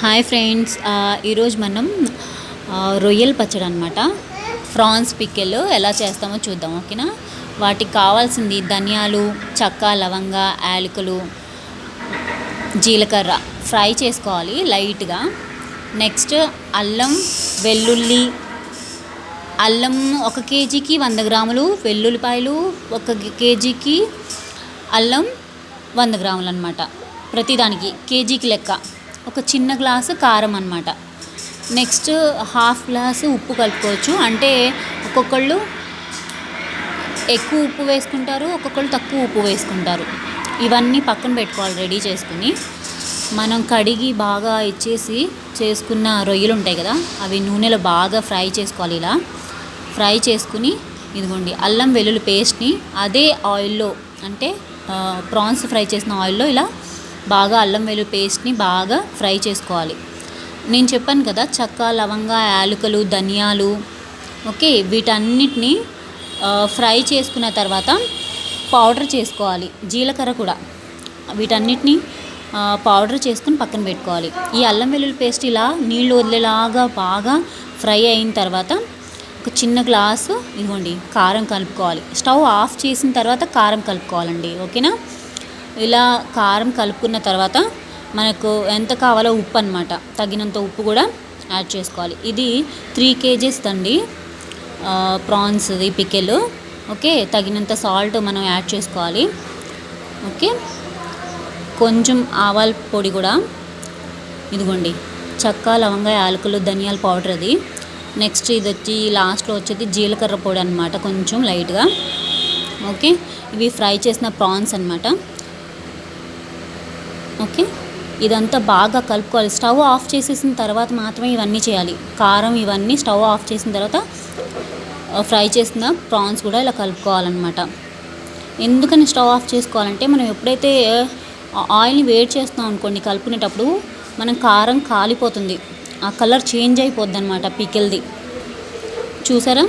Hi friends, ఈరోజు మనం రొయ్యల పచ్చడి అనమాట. ప్రాన్స్ పికెల్ ఎలా చేస్తామో చూద్దాం, ఓకేనా. వాటికి కావాల్సింది ధనియాలు, చెక్క, లవంగ, యాలకులు, జీలకర్ర ఫ్రై చేసుకోవాలి లైట్గా. నెక్స్ట్ అల్లం, వెల్లుల్లి. అల్లం 1 కేజీకి 100 గ్రాములు, వెల్లుల్లిపాయలు 1 కేజీకి, అల్లం 100 గ్రాములు అనమాట. ప్రతిదానికి కేజీకి లెక్క. ఒక చిన్న గ్లాసు కారం అనమాట. నెక్స్ట్ హాఫ్ గ్లాసు ఉప్పు కలుపుకోవచ్చు. అంటే ఒక్కొక్కళ్ళు ఎక్కువ ఉప్పు వేసుకుంటారు, ఒక్కొక్కళ్ళు తక్కువ ఉప్పు వేసుకుంటారు. ఇవన్నీ పక్కన పెట్టుకోవాలి రెడీ చేసుకుని. మనం కడిగి బాగా ఇచ్చేసి చేసుకున్న రొయ్యలు ఉంటాయి కదా, అవి నూనెలో బాగా ఫ్రై చేసుకోవాలి. ఇలా ఫ్రై చేసుకుని ఇదిగోండి అల్లం వెల్లుల్లి పేస్ట్ని అదే ఆయిల్లో, అంటే ప్రాన్స్ ఫ్రై చేసిన ఆయిల్లో ఇలా బాగా అల్లం వెల్లుల్లి పేస్ట్ని బాగా ఫ్రై చేసుకోవాలి. నేను చెప్పాను కదా, చెక్క, లవంగ, యాలకులు, ధనియాలు, ఓకే, వీటన్నిటిని ఫ్రై చేసుకున్న తర్వాత పౌడర్ చేసుకోవాలి. జీలకర్ర కూడా, వీటన్నిటిని పౌడర్ చేసుకుని పక్కన పెట్టుకోవాలి. ఈ అల్లం వెల్లుల్లి పేస్ట్ ఇలా నీళ్ళు వదిలేలాగా బాగా ఫ్రై అయిన తర్వాత ఒక చిన్న గ్లాసు ఇదిగోండి కారం కలుపుకోవాలి. స్టవ్ ఆఫ్ చేసిన తర్వాత కారం కలుపుకోవాలండి, ఓకేనా. ఇలా కారం కలుపుకున్న తర్వాత మనకు ఎంత కావాలో ఉప్పు అనమాట, తగినంత ఉప్పు కూడా యాడ్ చేసుకోవాలి. ఇది 3 కేజీస్ అండి ప్రాన్స్ది పికెల్, ఓకే. తగినంత సాల్ట్ మనం యాడ్ చేసుకోవాలి, ఓకే. కొంచెం ఆవాల పొడి కూడా, ఇదిగోండి చెక్క, లవంగ, యాలకులు, ధనియాల పౌడర్ అది. నెక్స్ట్ ఇది వచ్చి లాస్ట్లో వచ్చేది జీలకర్ర పొడి అనమాట, కొంచెం లైట్గా, ఓకే. ఇవి ఫ్రై చేసిన ప్రాన్స్ అనమాట, ఓకే. ఇదంతా బాగా కలుపుకోవాలి. స్టవ్ ఆఫ్ చేసేసిన తర్వాత మాత్రమే ఇవన్నీ చేయాలి. కారం ఇవన్నీ స్టవ్ ఆఫ్ చేసిన తర్వాత ఫ్రై చేసిన ప్రాన్స్ కూడా ఇలా కలుపుకోవాలన్నమాట. ఎందుకని స్టవ్ ఆఫ్ చేసుకోవాలంటే, మనం ఎప్పుడైతే ఆయిల్ని వేడి చేస్తాం అనుకోండి కలుపుకునేటప్పుడు, మనం కారం కాలిపోతుంది, ఆ కలర్ చేంజ్ అయిపోద్ది అనమాట పికిల్ది. చూసారా,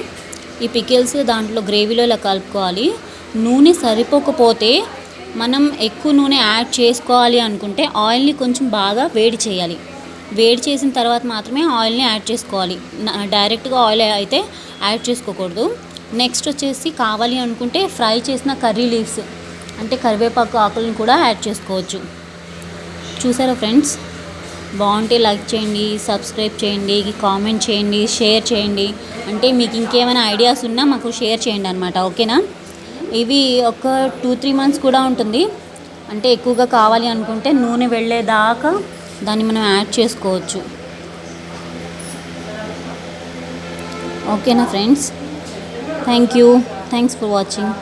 ఈ పికిల్స్ దాంట్లో గ్రేవీలో ఇలా కలుపుకోవాలి. నూనె సరిపోకపోతే మనం ఎక్కువ నూనె యాడ్ చేసుకోవాలి అనుకుంటే ఆయిల్ని కొంచెం బాగా వేడి చేయాలి. వేడి చేసిన తర్వాత మాత్రమే ఆయిల్ని యాడ్ చేసుకోవాలి. డైరెక్ట్గా ఆయిల్ అయితే యాడ్ చేసుకోకూడదు. నెక్స్ట్ వచ్చేసి కావాలి అనుకుంటే ఫ్రై చేసిన కర్రీ లీవ్స్, అంటే కరివేపాకు ఆకులను కూడా యాడ్ చేసుకోవచ్చు. చూసారా ఫ్రెండ్స్, బాగుంటే లైక్ చేయండి, సబ్స్క్రైబ్ చేయండి, కామెంట్ చేయండి, షేర్ చేయండి. అంటే మీకు ఇంకేమైనా ఐడియాస్ ఉన్నా మాకు షేర్ చేయండి అనమాట, ఓకేనా. ఇవి ఒక 2-3 మంత్స్ కూడా ఉంటుంది. అంటే ఎక్కువగా కావాలి అనుకుంటే నూనె వెళ్ళేదాకా దాన్ని మనం యాడ్ చేసుకోవచ్చు, ఓకేనా ఫ్రెండ్స్. Thanks for watching.